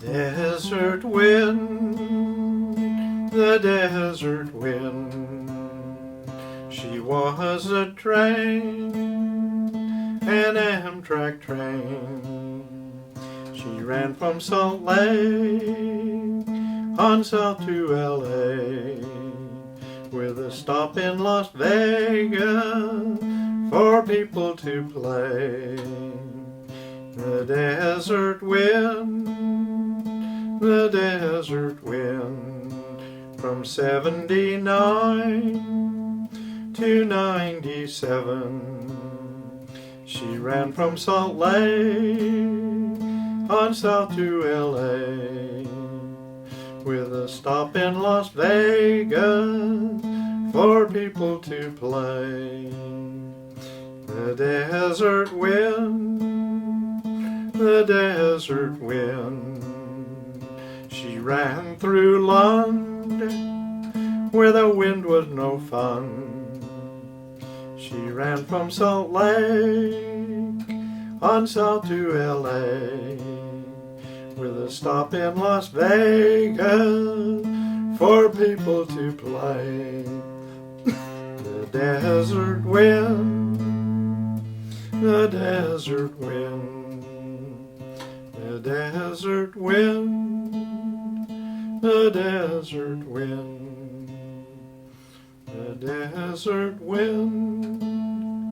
desert wind, the desert wind. She was a train, an Amtrak train. She ran from Salt Lake on south to L.A. with a stop in Las Vegas for people to play. The desert wind, the desert wind, from 79 to 97. She ran from Salt Lake on south to L.A. with a stop in Las Vegas for people to play. The desert wind, the desert wind. She ran through Lund where the wind was no fun. She ran from Salt Lake on south to L.A. with a stop in Las Vegas for people to play. The desert wind, the desert wind, the desert wind, the desert wind, the desert wind.